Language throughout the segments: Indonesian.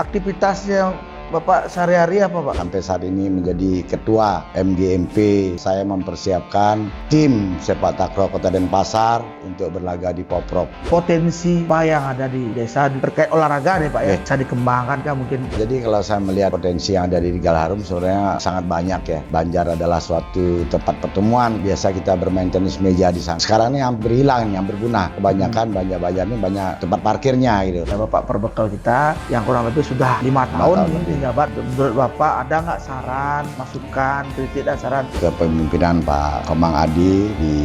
aktivitasnya Bapak sehari-hari apa Pak? Sampai saat ini menjadi ketua MGMP, saya mempersiapkan tim sepak takraw Kota Denpasar untuk berlaga di Poprov. Potensi apa yang ada di desa terkait olahraga nih Pak ya? Bisa dikembangkan kan mungkin? Jadi kalau saya melihat potensi yang ada di Galaharum sebenarnya sangat banyak ya. Banjar adalah suatu tempat pertemuan. Biasa kita bermain tenis meja di sana. Sekarang ini hampir hilang, hampir punah. Kebanyakan Banjar ini banyak tempat parkirnya gitu. Ya, Bapak perbekal kita yang kurang lebih sudah 5 tahun nih menjabat. Menurut Bapak ada nggak saran, masukan, kritik dan saran? Kepemimpinan Pak Komang Adi di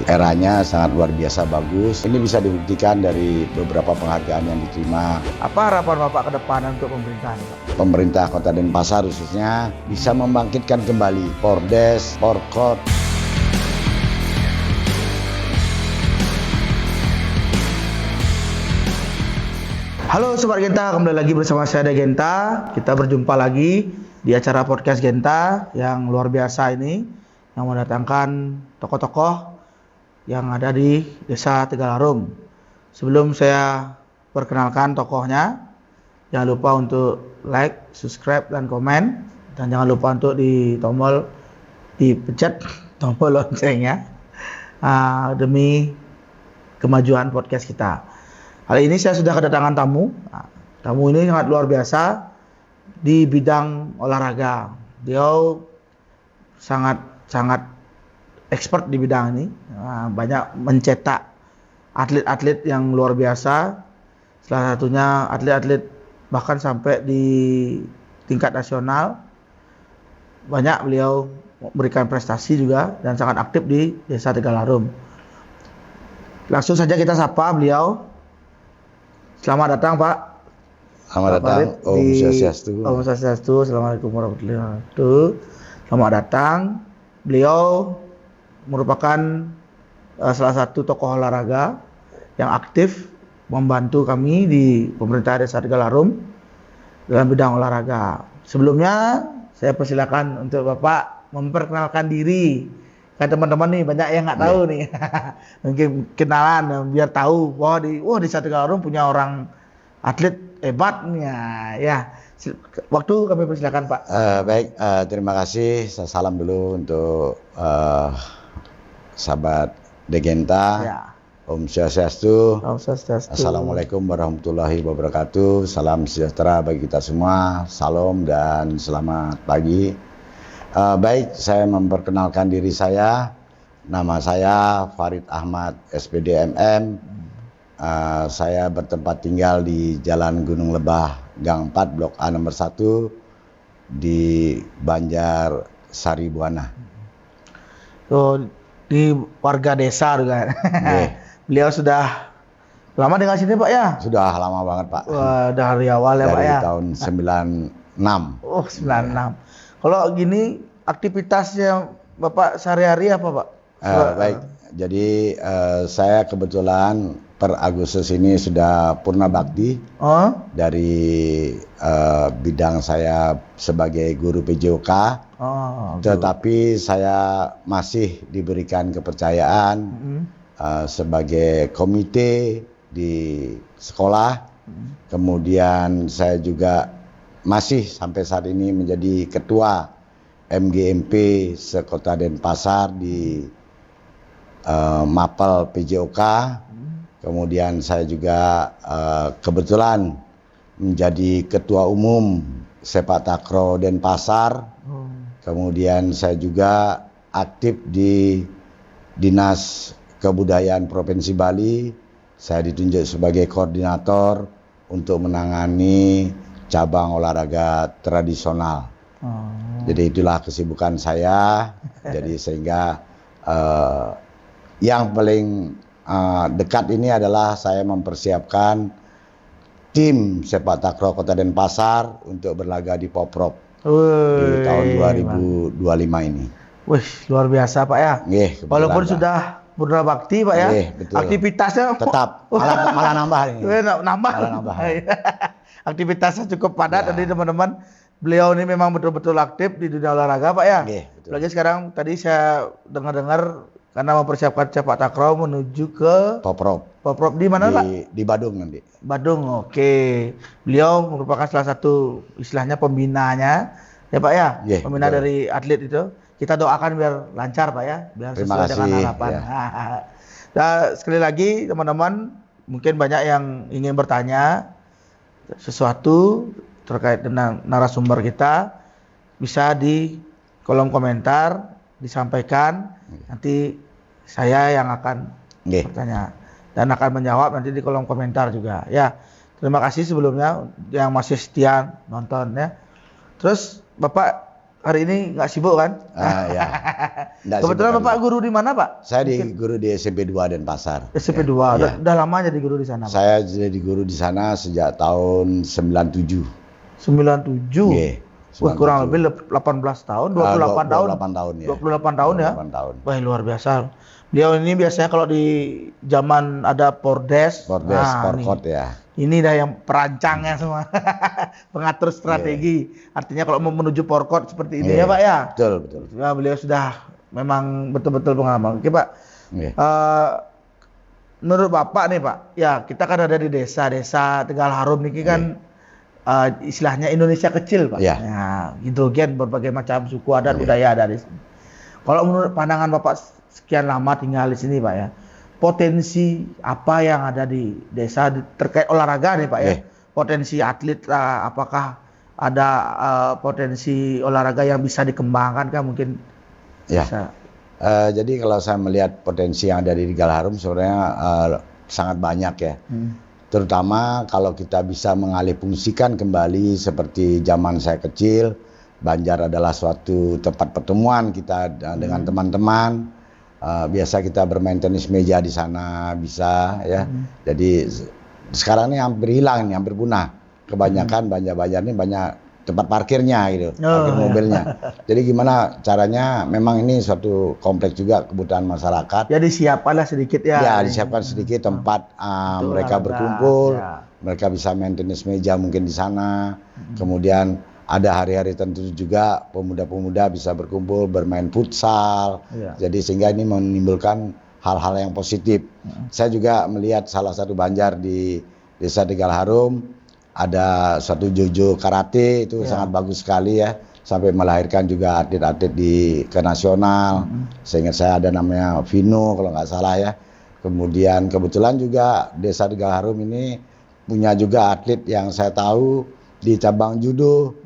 eranya sangat luar biasa bagus. Ini bisa dibuktikan dari beberapa penghargaan yang diterima. Apa harapan Bapak ke depan untuk pemerintahan Pak? Pemerintah Kota Denpasar khususnya bisa membangkitkan kembali Pordes, Porkot. Halo Sobat Genta, kembali lagi bersama saya Genta. Kita berjumpa lagi di acara podcast Genta yang luar biasa ini, yang mendatangkan tokoh-tokoh yang ada di Desa Tegalarum. Sebelum saya perkenalkan tokohnya, jangan lupa untuk like, subscribe, dan komen. Dan jangan lupa untuk dipencet tombol loncengnya demi kemajuan podcast kita. Hari ini saya sudah kedatangan tamu. Tamu ini sangat luar biasa di bidang olahraga. Dia sangat expert di bidang ini. Banyak mencetak atlet-atlet yang luar biasa. Salah satunya atlet-atlet bahkan sampai di tingkat nasional. Banyak beliau memberikan prestasi juga dan sangat aktif di Desa Tegalarum. Langsung saja kita sapa beliau. Selamat datang Pak. Selamat datang. Om Swastiastu. Om Swastiastu. Assalamualaikum warahmatullahi wabarakatuh. Selamat datang. Beliau merupakan salah satu tokoh olahraga yang aktif membantu kami di pemerintah Desa Tegalarum dalam bidang olahraga. Sebelumnya saya persilakan untuk Bapak memperkenalkan diri. Kan teman-teman nih banyak yang nggak tahu nih. Mungkin kenalan biar tahu bahwa di Desa Tegalarum punya orang atlet hebat nih ya. Waktu kami persilakan Pak. Baik, terima kasih. Salam dulu untuk sahabat Degenta. Ya. Om Swastiastu. Om Swastiastu. Assalamualaikum warahmatullahi wabarakatuh. Salam sejahtera bagi kita semua. Salam dan selamat pagi. Baik, saya memperkenalkan diri saya. Nama saya Farid Ahmad, SPD MM. Saya bertempat tinggal di Jalan Gunung Lebah, Gang 4, Blok A nomor 1 di Banjar Sari Buana. So, di warga desa juga. Beliau sudah lama dengan sini Pak ya? Sudah lama banget Pak. Wah, dari awal ya Pak ya? Dari tahun 96. Oh, 96. Kalau gini aktivitasnya Bapak sehari-hari apa Pak? Baik, jadi saya kebetulan per Agustus ini sudah purna bakti dari bidang saya sebagai guru PJOK. Tetapi saya masih diberikan kepercayaan sebagai komite di sekolah. Kemudian saya juga masih sampai saat ini menjadi ketua MGMP se-Kota Denpasar di Mapel PJOK. Kemudian saya juga kebetulan menjadi ketua umum sepak takraw Denpasar. Kemudian saya juga aktif di Dinas Kebudayaan Provinsi Bali. Saya ditunjuk sebagai koordinator untuk menangani cabang olahraga tradisional. Jadi itulah kesibukan saya. Jadi sehingga yang paling dekat ini adalah saya mempersiapkan tim sepak takraw Kota Denpasar untuk berlaga di Poprov di tahun 2025 ini. Wih, luar biasa Pak ya. Walaupun Pak. sudah purna bakti Pak ya. Betul. Aktivitasnya tetap malah nambah ini. Nambah. Aktivitasnya cukup padat tadi teman-teman. Beliau ini memang betul-betul aktif di dunia olahraga Pak ya. Betul. Apalagi sekarang tadi saya dengar-dengar karena mempersiapkan cepat takraw menuju ke Poprov di mana Pak? Di Badung nanti. Badung, oke. Beliau merupakan salah satu istilahnya pembinanya, ya Pak ya, pembina dari atlet itu. Kita doakan biar lancar Pak ya, biar sesuai dengan harapan. Ya. Nah, sekali lagi teman-teman, mungkin banyak yang ingin bertanya sesuatu terkait dengan narasumber kita, bisa di kolom komentar disampaikan. Nanti saya yang akan bertanya dan akan menjawab nanti di kolom komentar juga. Ya, terima kasih sebelumnya yang masih setia nonton ya. Terus Bapak hari ini nggak sibuk kan? Ya. Kebetulan Bapak guru di mana Pak? Saya guru di SMP 2 Denpasar. SMP 2. Ya. Udah lama jadi guru di sana Pak? Saya jadi guru di sana sejak tahun 97. 97? Wah, kurang lebih 18 tahun, 28 tahun. 28 tahun ya. 28 tahun ya. 28 tahun. Wah, luar biasa. Beliau ini biasanya kalau di zaman ada Pordes, Porkot ya. Ini dah yang perancangnya semua, pengatur strategi. Artinya kalau mau menuju Porkot seperti ini ya Pak ya. Betul. Ya, beliau sudah memang betul-betul pengalaman. Oke Pak. Menurut Bapak nih Pak, ya kita kan ada di desa Tegal Harum nih kan. Istilahnya Indonesia kecil Pak. Ya, hidrogen berbagai macam suku adat budaya ada di sini. Kalau menurut pandangan Bapak sekian lama tinggal di sini Pak ya, potensi apa yang ada di desa terkait olahraga nih Pak ya? Potensi atlet apakah ada potensi olahraga yang bisa dikembangkan kan mungkin? Ya. Bisa. Jadi kalau saya melihat potensi yang ada di Tegal Harum sebenarnya sangat banyak ya. Terutama kalau kita bisa mengalihfungsikan kembali seperti zaman saya kecil, Banjar adalah suatu tempat pertemuan kita dengan teman-teman. Biasa kita bermain tenis meja di sana bisa ya. Jadi sekarang ini hampir hilang nih, hampir punah. Kebanyakan Banjar ini banyak tempat parkirnya gitu, parkir mobilnya. Jadi gimana caranya? Memang ini suatu kompleks juga kebutuhan masyarakat. Ya disiapkanlah sedikit ya. Ya disiapkan sedikit tempat mereka berkumpul, mereka bisa main tenis meja mungkin di sana. Kemudian ada hari-hari tertentu juga pemuda-pemuda bisa berkumpul bermain futsal. Jadi sehingga ini menimbulkan hal-hal yang positif. Saya juga melihat salah satu Banjar di Desa Tegal Harum ada suatu Jojo karate itu sangat bagus sekali ya, sampai melahirkan juga atlet-atlet ke nasional. Seingat saya ada namanya Vino kalau nggak salah ya. Kemudian kebetulan juga Desa Tegal Harum ini punya juga atlet yang saya tahu di cabang judo.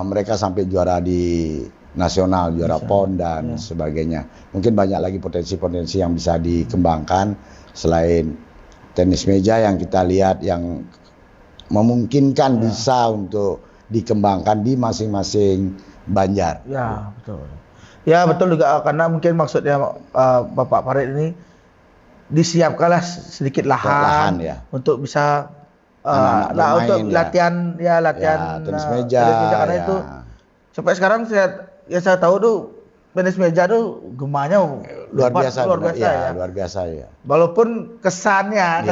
Mereka sampai juara di nasional, juara PON dan sebagainya. Mungkin banyak lagi potensi-potensi yang bisa dikembangkan selain tenis meja yang kita lihat yang memungkinkan bisa untuk dikembangkan di masing-masing Banjar. Ya, betul. Ya, betul juga karena mungkin maksudnya Bapak Farid ini disiapkanlah sedikit lahan ya. Untuk bisa untuk latihan tenis meja karena itu sampai sekarang saya tahu tuh tenis meja tuh gemanya luar biasa ya. Luar biasa ya. Walaupun kesannya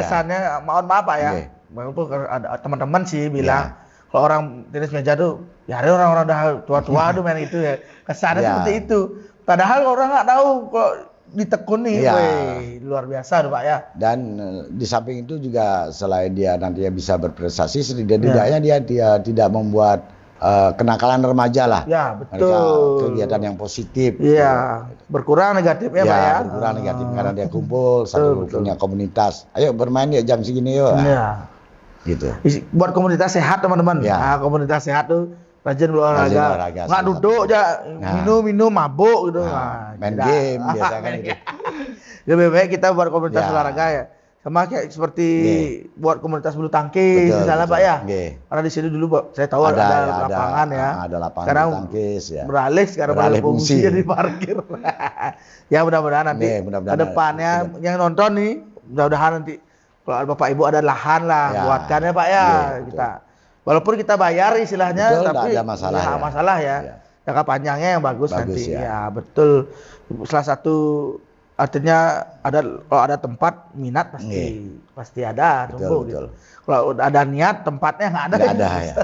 mohon maaf Pak ya. Walaupun ada teman-teman sih bilang kalau orang tenis meja tuh ya ada orang-orang udah tua-tua tuh main itu ya. Kesannya seperti itu. Padahal orang nggak tahu kalau ditekuni, luar biasa tuh Pak ya. Dan di samping itu juga selain dia nantinya bisa berprestasi, setidaknya dia tidak membuat kenakalan remaja lah. Ya, betul. Mereka kegiatan yang positif. Iya, berkurang negatifnya Pak ya. Berkurang negatif karena dia kumpul punya komunitas. Ayo bermain ya jam segini yuk. Iya. Gitu. Buat komunitas sehat teman-teman. Komunitas sehat tuh rajin berolahraga. Nggak duduk aja minum mabuk gitu. Main game biasa kan gitu. Lebih baik kita buat komunitas olahraga ya. Sama kayak seperti buat komunitas bulu tangkis misalnya Pak ya. Karena di sini dulu Pak, saya tahu ada lapangan ya. Ada lapangan sekarang bulu tangkis ya. Beralih fungsi jadi parkir. Ya mudah-mudahan nanti ke depannya yang nonton nih, mudah-mudahan nanti kalau Bapak Ibu ada lahan lah buatkan ya Pak ya. Kita walaupun kita bayar istilahnya tapi ada masalah ya. Jangka panjangnya yang bagus nanti. Ya betul. Salah satu artinya kalau ada tempat minat pasti ada tumbuh gitu. Kalau ada niat tempatnya nggak ada ya.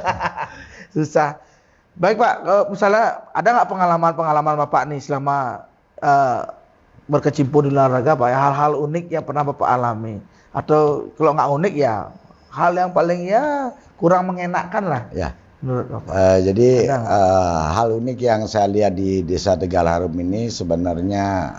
Susah. Baik Pak, kalau misalnya ada nggak pengalaman Bapak nih selama berkecimpung di olahraga Pak, ya, hal-hal unik yang pernah Bapak alami, atau kalau nggak unik ya hal yang paling ya kurang mengenakkan lah Ya. menurut Bapak. Jadi Ada nggak? hal unik yang saya lihat di Desa Tegal Harum ini sebenarnya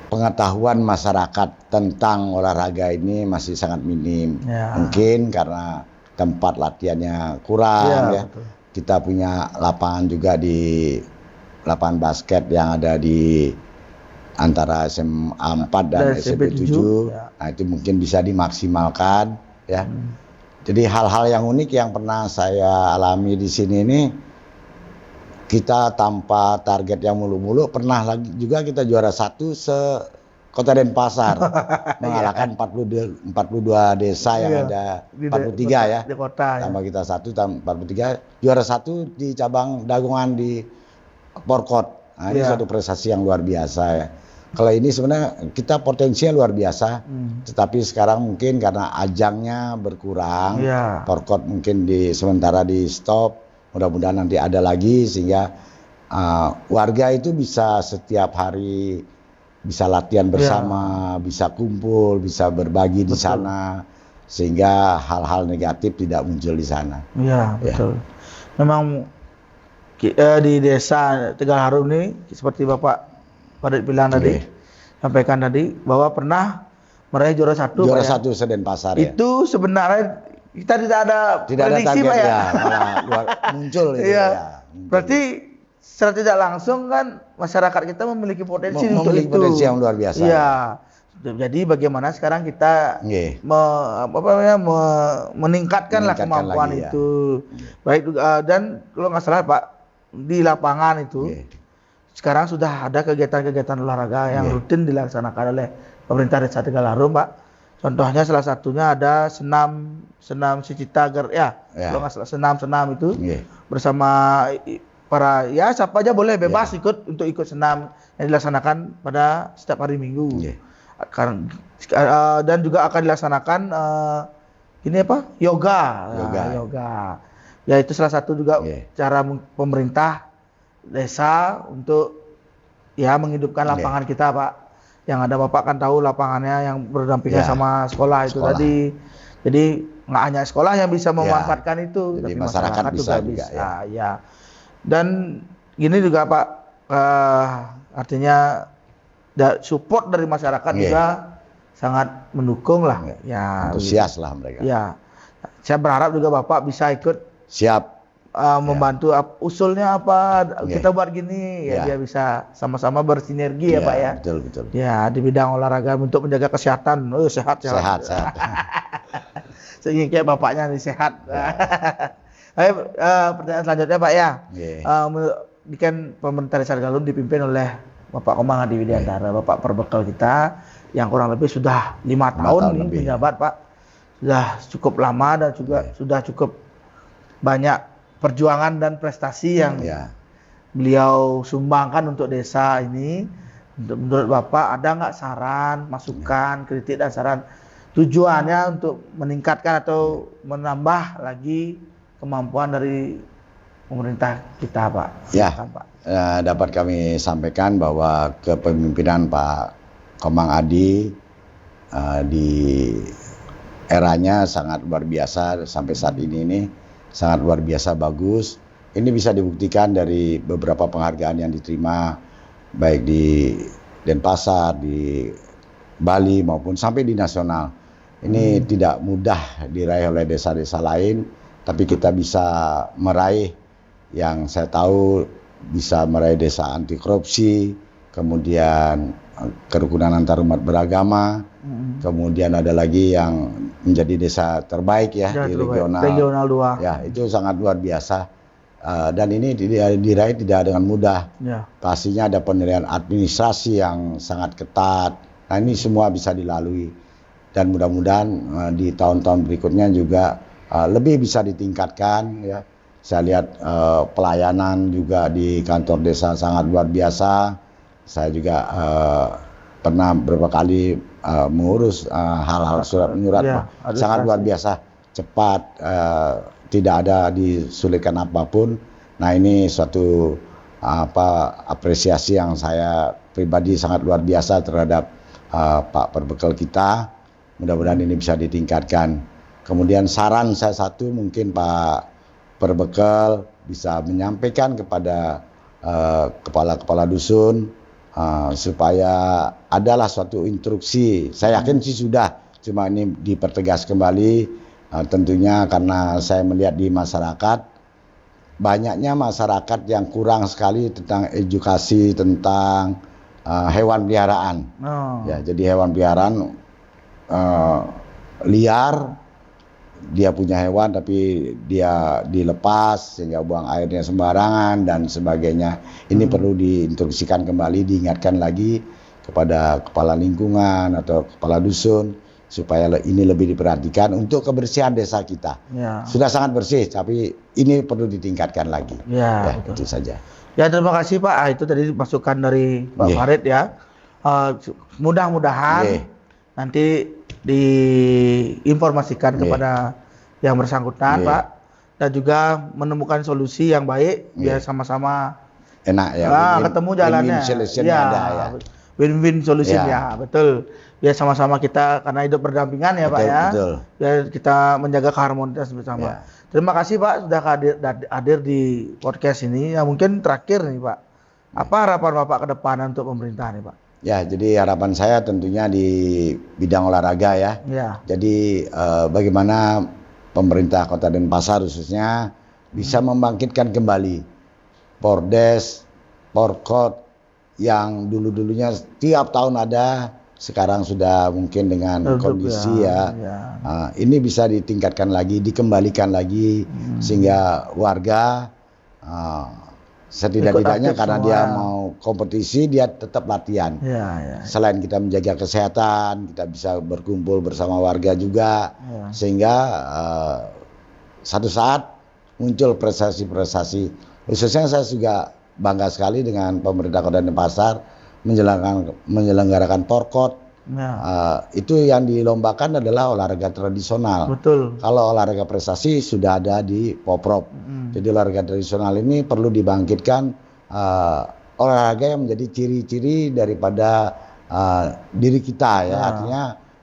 pengetahuan masyarakat tentang olahraga ini masih sangat minim. Ya. Mungkin karena tempat latihannya kurang ya. Betul. Kita punya lapangan juga di lapangan basket yang ada di antara SMA 4 dan SMP 7. Ya. Nah, itu mungkin bisa dimaksimalkan ya. Jadi hal-hal yang unik yang pernah saya alami di sini ini, kita tanpa target yang mulu-mulu pernah lagi juga kita juara 1 se-Kota Denpasar mengalahkan 42 desa yang ada, 43 ya. Di kota ya. Tambah kita 1 tambah 43, juara 1 di cabang dagongan di Porkot. Nah, ini suatu prestasi yang luar biasa ya. Kalau ini sebenarnya kita potensinya luar biasa, tetapi sekarang mungkin karena ajangnya berkurang, Porkot mungkin sementara di stop. Mudah-mudahan nanti ada lagi sehingga warga itu bisa setiap hari bisa latihan bersama, bisa kumpul, bisa berbagi di sana, sehingga hal-hal negatif tidak muncul di sana. Iya, betul. Memang di Desa Tegal Harum ini seperti Bapak pada bilang tadi, sampaikan tadi bahwa pernah meraih juara 1. Juara 1 se-Denpasar ya. Itu sebenarnya kita tidak ada prediksi target, Pak ya. malah muncul itu ya. Berarti secara tidak langsung kan masyarakat kita memiliki potensi untuk itu. Potensi yang luar biasa. Iya. Jadi bagaimana sekarang kita meningkatkanlah kemampuan lagi, itu. Baik, dan kalau nggak salah Pak, di lapangan itu sekarang sudah ada kegiatan-kegiatan olahraga yang rutin dilaksanakan oleh pemerintah Desa Tegal Harum, Pak. Contohnya salah satunya ada senam Sicita kalau nggak salah senam itu bersama para siapa aja boleh bebas ikut senam yang dilaksanakan pada setiap hari Minggu. Dan juga akan dilaksanakan yoga. Ya, itu salah satu juga cara pemerintah desa untuk menghidupkan lapangan kita, Pak. Yang ada Bapak kan tahu lapangannya yang berdampingan sama sekolah itu tadi. Jadi nggak hanya sekolah yang bisa memanfaatkan itu, jadi tapi masyarakat juga bisa. Ya. Dan gini juga Pak, artinya support dari masyarakat juga sangat mendukung lah. Ya, antusias lah mereka. Ya, saya berharap juga Bapak bisa ikut membantu usulnya apa, kita buat gini biar bisa sama-sama bersinergi ya Pak ya. Betul. Ya, di bidang olahraga untuk menjaga kesehatan. Sehat. Sehingga kayak bapaknya nih sehat. Ayo, pertanyaan selanjutnya Pak ya. Ini kan pemerintah Desa Tegal Harum dipimpin oleh Bapak Komang Hadi Widiantara, Bapak perbekal kita yang kurang lebih sudah 5 tahun nih menjabat Pak. Sudah cukup lama dan juga sudah cukup banyak perjuangan dan prestasi yang beliau sumbangkan untuk desa ini. Menurut Bapak ada nggak saran, masukan, kritik dan saran tujuannya untuk meningkatkan atau menambah lagi kemampuan dari pemerintah kita, Pak? Silakan, Pak. Dapat kami sampaikan bahwa kepemimpinan Pak Komang Adi di eranya sangat luar biasa sampai saat ini sangat luar biasa bagus. Ini bisa dibuktikan dari beberapa penghargaan yang diterima baik di Denpasar, di Bali maupun sampai di nasional. Ini tidak mudah diraih oleh desa-desa lain, tapi kita bisa meraih yang saya tahu bisa meraih desa anti korupsi, kemudian kerukunan antar umat beragama, kemudian ada lagi yang menjadi desa terbaik di regional 2. Ya, itu sangat luar biasa. Dan ini diraih tidak dengan mudah. Pastinya ada penilaian administrasi yang sangat ketat. Nah, ini semua bisa dilalui. Dan mudah-mudahan di tahun-tahun berikutnya juga lebih bisa ditingkatkan. Ya. Saya lihat pelayanan juga di kantor desa sangat luar biasa. Saya juga pernah beberapa kali mengurus hal-hal surat menyurat, sangat luar biasa, cepat, tidak ada disulitkan apapun. Nah, ini suatu apresiasi yang saya pribadi sangat luar biasa terhadap Pak Perbekal kita. Mudah-mudahan ini bisa ditingkatkan. Kemudian saran saya satu, mungkin Pak Perbekal bisa menyampaikan kepada kepala-kepala dusun supaya adalah suatu instruksi. Saya yakin sih sudah, cuma ini dipertegas kembali. Tentunya karena saya melihat di masyarakat, banyaknya masyarakat yang kurang sekali tentang edukasi tentang hewan peliharaan. Ya, jadi hewan peliharaan liar, dia punya hewan tapi dia dilepas sehingga buang airnya sembarangan dan sebagainya. Ini perlu diinstruksikan kembali, diingatkan lagi kepada kepala lingkungan atau kepala dusun supaya ini lebih diperhatikan untuk kebersihan desa kita. Ya. Sudah sangat bersih, tapi ini perlu ditingkatkan lagi. Ya, itu saja. Ya, terima kasih Pak. Itu tadi masukan dari Pak Farid ya. Mudah-mudahan nanti diinformasikan kepada yang bersangkutan Pak, dan juga menemukan solusi yang baik biar sama-sama enak ya. Ketemu jalannya. Win-win solution ya, betul. Biar sama-sama kita, karena hidup berdampingan ya Pak ya. Betul. Biar kita menjaga keharmonisan bersama. Terima kasih Pak sudah hadir di podcast ini. Ya, mungkin terakhir nih Pak, apa harapan Bapak ke depan untuk pemerintah nih Pak? Ya, jadi harapan saya tentunya di bidang olahraga ya. Jadi bagaimana pemerintah Kota Denpasar khususnya bisa membangkitkan kembali Pordes, Porkot yang dulu-dulunya tiap tahun ada, sekarang sudah mungkin dengan kondisi ini bisa ditingkatkan lagi, dikembalikan lagi sehingga warga setidak-tidaknya karena dia mau kompetisi, dia tetap latihan. Selain kita menjaga kesehatan, kita bisa berkumpul bersama warga juga, sehingga satu saat muncul prestasi-prestasi. Khususnya saya juga bangga sekali dengan pemerintah Kota Denpasar menyelenggarakan Porkot. Itu yang dilombakan adalah olahraga tradisional. Betul. Kalau olahraga prestasi sudah ada di Poprov. Jadi olahraga tradisional ini perlu dibangkitkan, olahraga yang menjadi ciri-ciri daripada diri kita ya, artinya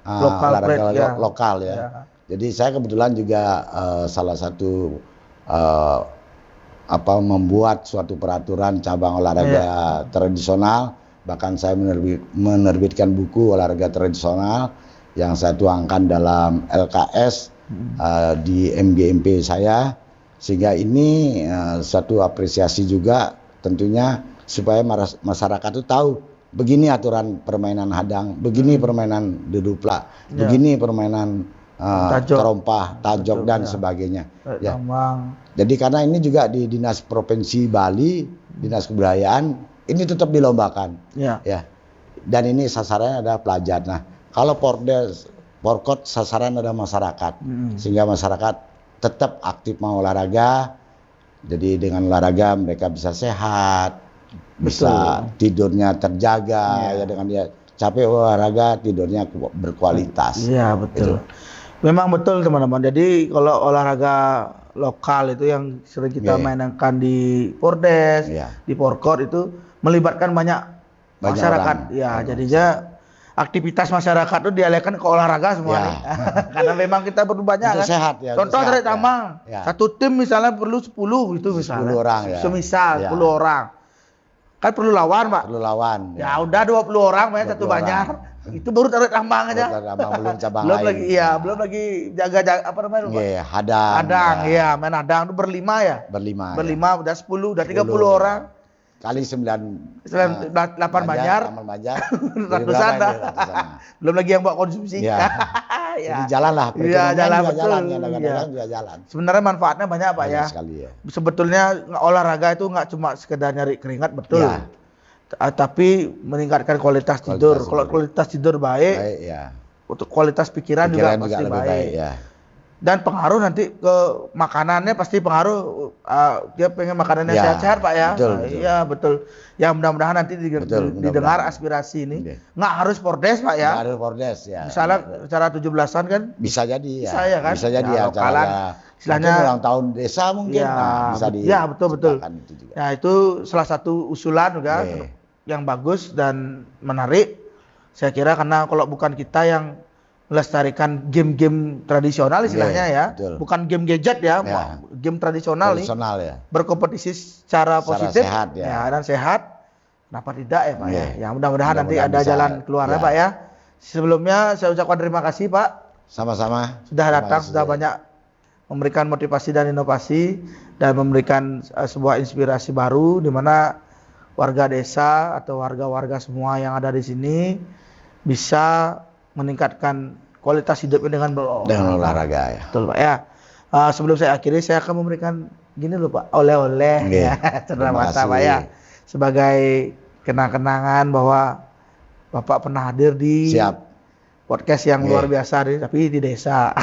olahraga lokal ya. Jadi saya kebetulan juga salah satu membuat suatu peraturan cabang olahraga tradisional. Bahkan saya menerbitkan buku olahraga tradisional yang saya tuangkan dalam LKS di MGMP saya, sehingga ini suatu apresiasi juga tentunya supaya masyarakat itu tahu begini aturan permainan hadang, begini permainan deduplak, begini permainan terompah, tajok dan sebagainya. Ya. Jadi karena ini juga di Dinas Provinsi Bali, Dinas Kebudayaan ini tetap dilombakan, ya. Dan ini sasarannya adalah pelajar. Nah, kalau Porkot sasaran adalah masyarakat, sehingga masyarakat tetap aktif mau olahraga. Jadi dengan olahraga mereka bisa sehat, bisa tidurnya terjaga, ya dengan dia capek olahraga tidurnya berkualitas. Iya betul. Gitu. Memang betul teman-teman. Jadi kalau olahraga lokal itu yang sering kita mainkan di Pordes, di Porkot itu melibatkan banyak masyarakat. Jadinya aktivitas masyarakat itu dialihkan ke olahraga semua. Karena memang kita perlu banyak kan. Sehat, ya, contoh dari tambang, satu tim misalnya perlu 10 itu misalnya. 10 orang ya. Semisal 10 orang. Kan perlu lawan, Pak. Perlu lawan. Ya udah 20 orang main satu banyak. Itu baru tarik tambang aja. Belum cabang belum lain. Lagi belum lagi jaga apa namanya? Hadang. Hadang, main hadang itu berlima ya. Berlima udah 10, udah 30 orang. Kali 8 banjar. Ratusan dah. Belum lagi yang buat konsumsi. Jadi jalan lah. Jalan betul. Juga jalan. Sebenarnya manfaatnya banyak Pak ya. Sekali, ya. Sebetulnya olahraga itu nggak cuma sekedar nyari keringat, betul. Tapi meningkatkan kualitas tidur. Kalau kualitas tidur baik, untuk kualitas pikiran juga pasti baik. Dan pengaruh nanti ke makanannya pasti pengaruh. Dia pengen makanannya sehat-sehat Pak ya. Iya betul. Ya mudah-mudahan nanti didengar aspirasi ini. Nggak harus Pordes Pak ya. Nggak harus Pordes ya. Misalnya acara 17-an kan. Bisa jadi ya. Bisa ya kan. Bisa jadi ya. Lokalan. istilahnya mungkin ulang tahun desa mungkin bisa betul. itu juga. Ya itu salah satu usulan juga yang bagus dan menarik. Saya kira karena kalau bukan kita yang melestarikan game-game tradisional istilahnya betul. bukan game gadget game tradisional nih, ya. berkompetisi secara positif sehat, dan sehat. Kenapa tidak ya Pak ya? Mudah-mudahan nanti ada jalan keluarnya Pak ya. Sebelumnya saya ucapkan terima kasih Pak. Sama-sama. Sudah datang, sudah banyak memberikan motivasi dan inovasi dan memberikan sebuah inspirasi baru di mana warga desa atau warga-warga semua yang ada di sini bisa meningkatkan kualitas hidupnya dengan olahraga ya. Betul Pak ya. Sebelum saya akhiri saya akan memberikan gini loh Pak, oleh-oleh cerdas mata Pak ya. Sebagai kenang-kenangan bahwa Bapak pernah hadir di podcast yang luar biasa nih, tapi di desa.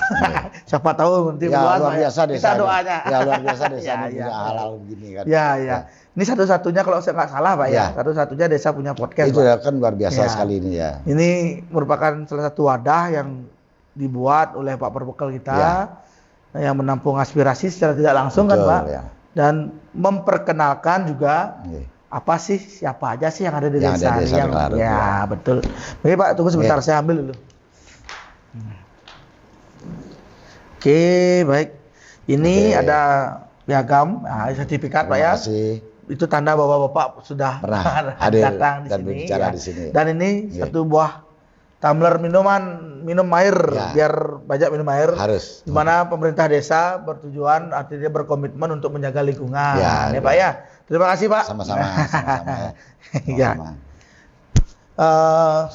Siapa tahu nanti luar biasa desa. Kita doanya. Ya luar biasa desa punya halal begini kan. Ya. Ini satu-satunya kalau saya nggak salah Pak ya. Satu-satunya desa punya podcast. Itu kan luar biasa sekali ini ya. Ini merupakan salah satu wadah yang dibuat oleh Pak Perbekal kita yang menampung aspirasi secara tidak langsung kan Pak. Dan memperkenalkan juga siapa aja sih yang ada di desa ini. Betul. Oke Pak, tunggu sebentar saya ambil dulu. Oke, baik. Ini ada piagam, sertifikat Pak ya. Itu tanda bahwa Bapak sudah pernah datang di sini. Di sini. Dan ini satu buah tumbler minum air, biar banyak minum air. Harus. Di mana pemerintah desa artinya berkomitmen untuk menjaga lingkungan. Ya Pak ya. Terima kasih Pak. Sama-sama.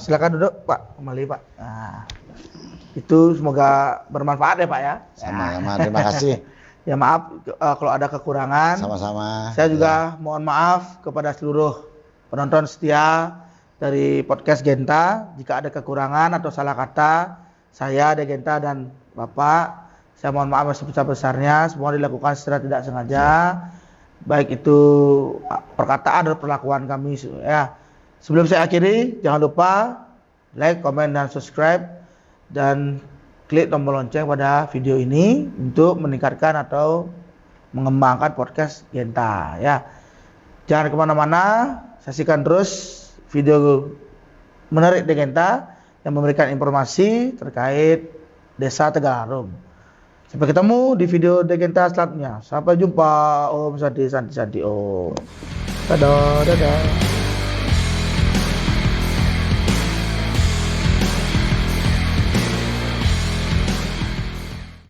Silakan duduk Pak, kembali Pak. Itu semoga bermanfaat ya Pak ya. Sama-sama, terima kasih. Ya maaf kalau ada kekurangan. Sama-sama. Saya juga mohon maaf kepada seluruh penonton setia dari podcast Genta. Jika ada kekurangan atau salah kata, saya Genta dan Bapak, saya mohon maaf sebesar-besarnya. Semua dilakukan secara tidak sengaja. Baik itu perkataan dan perlakuan kami ya. Sebelum saya akhiri, jangan lupa like, comment, dan subscribe. Dan klik tombol lonceng pada video ini untuk meningkatkan atau mengembangkan podcast Genta ya. Jangan kemana-mana, saksikan terus video menarik di Genta yang memberikan informasi terkait Desa Tegaharum. Sampai ketemu di video di Genta selanjutnya. Sampai jumpa. Om Santi Santi Santi Om. Dadah.